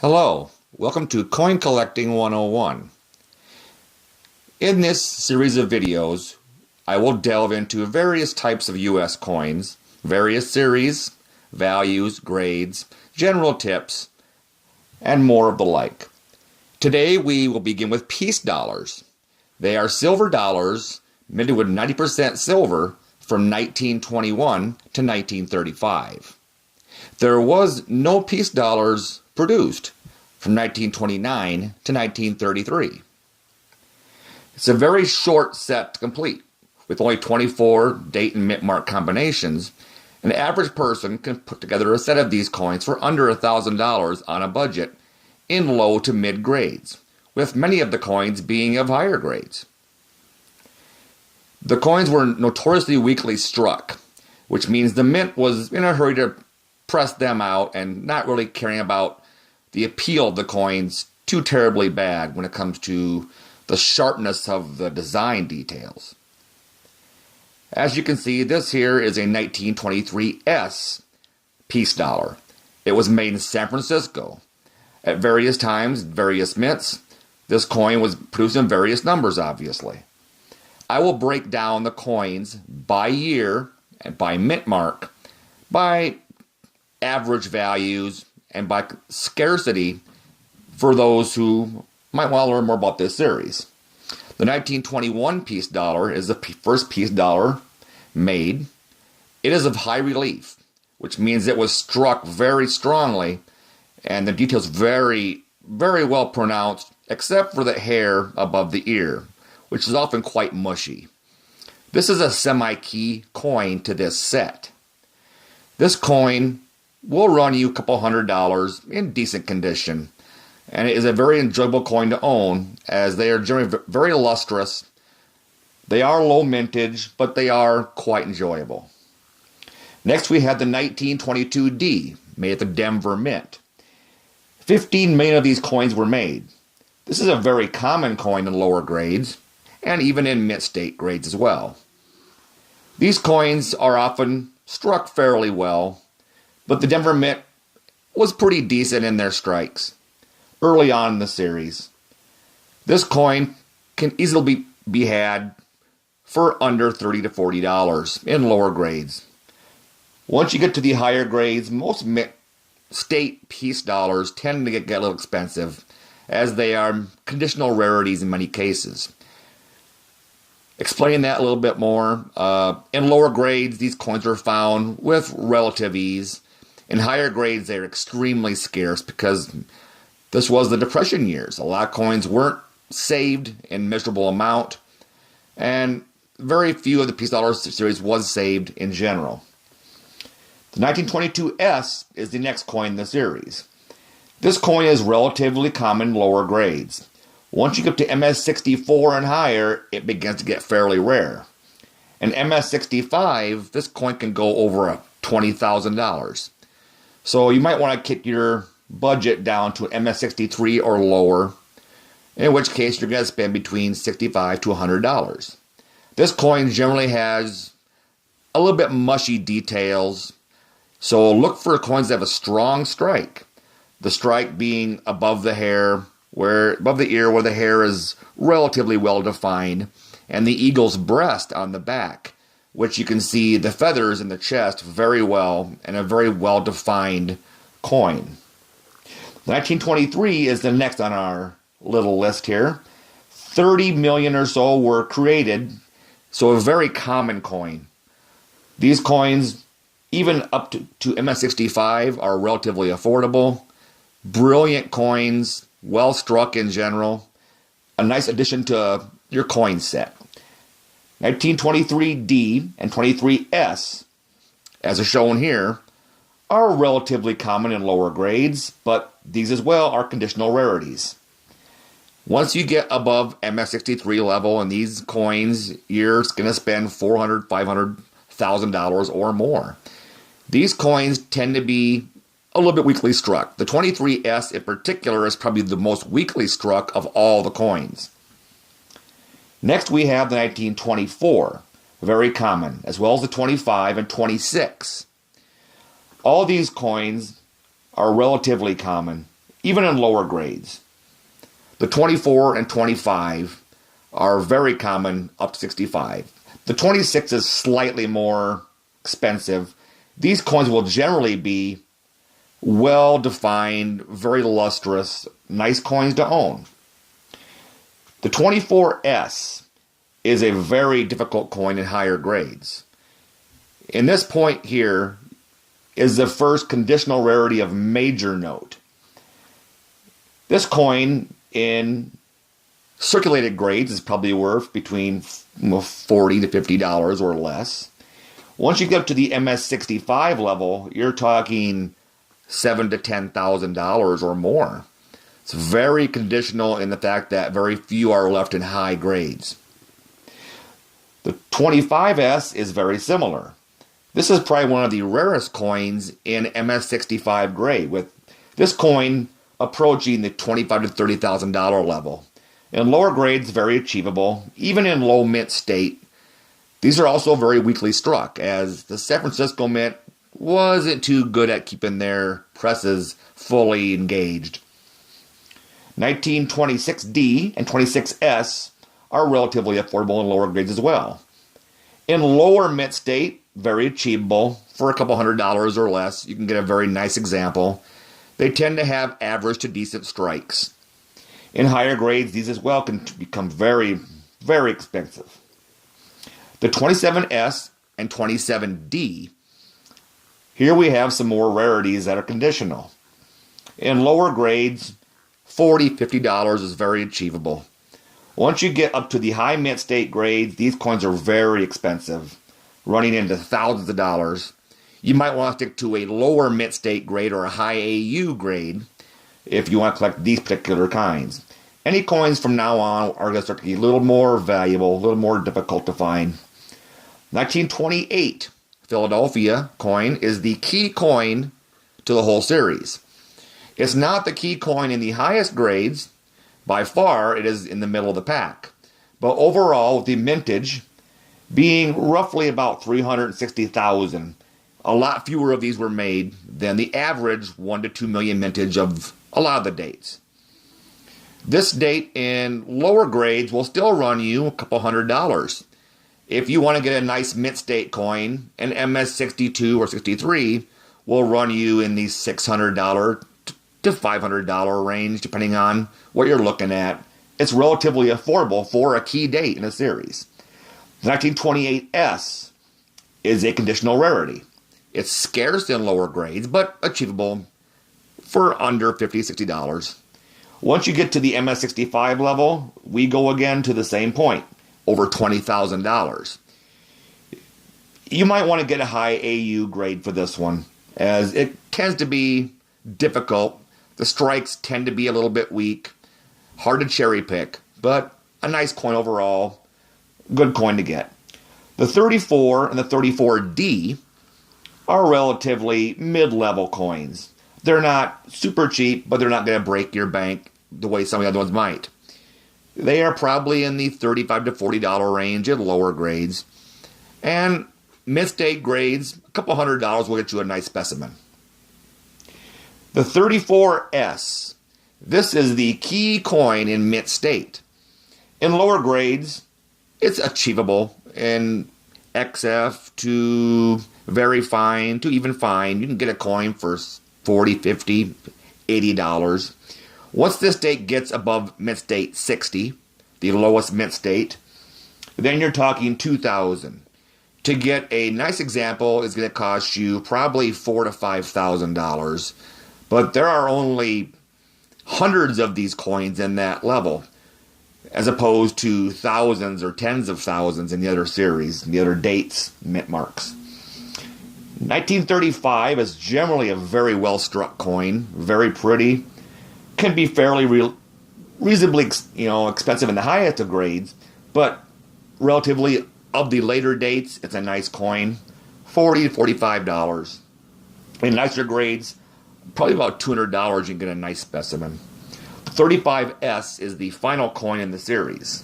Hello, welcome to Coin Collecting 101. In this series of videos, I will delve into various types of US coins, various series, values, grades, general tips, and more of the like. Today we will begin with peace dollars. They are silver dollars minted with 90% silver from 1921 to 1935. There was no peace dollars produced from 1929 to 1933. It's a very short set to complete, with only 24 date and mint mark combinations. An average person can put together a set of these coins for under $1,000 on a budget in low to mid grades, with many of the coins being of higher grades. The coins were notoriously weakly struck, which means the mint was in a hurry to press them out and not really caring about the appeal of the coins too terribly bad when it comes to the sharpness of the design details. As you can see, this here is a 1923 S peace dollar. It was made in San Francisco. At various times, various mints, this coin was produced in various numbers, obviously. I will break down the coins by year and by mint mark, by average values, and by scarcity for those who might want to learn more about this series. The 1921 peace dollar is the first peace dollar made. It is of high relief, which means it was struck very strongly and the details very, very well pronounced, except for the hair above the ear, which is often quite mushy. This is a semi-key coin to this set. This coin will run you a couple $100 in decent condition, and it is a very enjoyable coin to own as they are generally very lustrous. They are low mintage, but they are quite enjoyable. Next we have the 1922D, made at the Denver Mint. 15 million of these coins were made. This is a very common coin in lower grades, and even in mint state grades as well. These coins are often struck fairly well, but the Denver Mint was pretty decent in their strikes early on in the series. This coin can easily be had for under $30 to $40 in lower grades. Once you get to the higher grades, most mint state peace dollars tend to get a little expensive, as they are conditional rarities in many cases. Explaining that a little bit more, in lower grades, these coins are found with relative ease. In higher grades, they're extremely scarce because this was the Depression years. A lot of coins weren't saved in measurable amount, and very few of the peace dollar series was saved in general. The 1922S is the next coin in the series. This coin is relatively common in lower grades. Once you get to MS64 and higher, it begins to get fairly rare. In MS65, this coin can go over $20,000. So you might want to kick your budget down to MS63 or lower, in which case you're going to spend between $65 to $100. This coin generally has a little bit mushy details, so look for coins that have a strong strike. The strike being above the hair, above the ear where the hair is relatively well defined, and the eagle's breast on the back, which you can see the feathers in the chest very well, and a very well defined coin. 1923 is the next on our little list here. 30 million or so were created, so a very common coin. These coins, even up to MS65, are relatively affordable. Brilliant coins, well struck in general. A nice addition to your coin set. 1923D and 23S, as is shown here, are relatively common in lower grades, but these as well are conditional rarities. Once you get above MS63 level in these coins, you're going to spend $400,000, $500,000 or more. These coins tend to be a little bit weakly struck. The 23S in particular is probably the most weakly struck of all the coins. Next we have the 1924, very common, as well as the 25 and 26. All these coins are relatively common even in lower grades. The 24 and 25 are very common up to 65. The 26 is slightly more expensive. These coins will generally be well-defined, very lustrous, nice coins to own. The 24S is a very difficult coin in higher grades. In this point here is the first conditional rarity of major note. This coin in circulated grades is probably worth between $40 to $50 or less. Once you get up to the MS65 level, you're talking $7,000 to $10,000 or more. It's very conditional in the fact that very few are left in high grades. The 25S is very similar. This is probably one of the rarest coins in MS65 grade, with this coin approaching the $25,000 to $30,000 level. In lower grades, very achievable, even in low mint state. These are also very weakly struck, as the San Francisco Mint wasn't too good at keeping their presses fully engaged. 1926D and 26S are relatively affordable in lower grades as well. In lower mint state, very achievable. For a couple $100 or less, you can get a very nice example. They tend to have average to decent strikes. In higher grades, these as well can become very, very expensive. The 27S and 27D, here we have some more rarities that are conditional. In lower grades, $40, $50 is very achievable. Once you get up to the high mint state grades, these coins are very expensive, running into thousands of dollars. You might want to stick to a lower mint state grade or a high AU grade if you want to collect these particular kinds. Any coins from now on are going to start to get a little more valuable, a little more difficult to find. 1928 Philadelphia coin is the key coin to the whole series. It's not the key coin in the highest grades. By far, it is in the middle of the pack. But overall, with the mintage being roughly about 360,000, a lot fewer of these were made than the average 1 to 2 million mintage of a lot of the dates. This date in lower grades will still run you a couple $100. If you want to get a nice mint state coin, an MS62 or 63 will run you in the $600 to $500 range, depending on what you're looking at. It's relatively affordable for a key date in a series. The 1928S is a conditional rarity. It's scarce in lower grades, but achievable for under $50, $60. Once you get to the MS65 level, we go again to the same point, over $20,000. You might want to get a high AU grade for this one, as it tends to be difficult. The strikes tend to be a little bit weak, hard to cherry pick, but a nice coin overall, good coin to get. The 34 and the 34D are relatively mid-level coins. They're not super cheap, but they're not going to break your bank the way some of the other ones might. They are probably in the $35 to $40 range in lower grades. And mid-state grades, a couple $100 will get you a nice specimen. The 34S, this is the key coin in mint state. In lower grades, it's achievable in XF to very fine to even fine. You can get a coin for $40, $50, $80. Once this state gets above mint state 60, the lowest mint state, then you're talking $2,000. To get a nice example is going to cost you probably $4,000 to $5,000. But there are only hundreds of these coins in that level, as opposed to thousands or tens of thousands in the other series, the other dates, mint marks. 1935 is generally a very well-struck coin, very pretty, can be fairly reasonably expensive in the highest of grades, but relatively of the later dates, it's a nice coin, $40 to $45. In nicer grades, probably about $200 you can get a nice specimen. The 35S is the final coin in the series.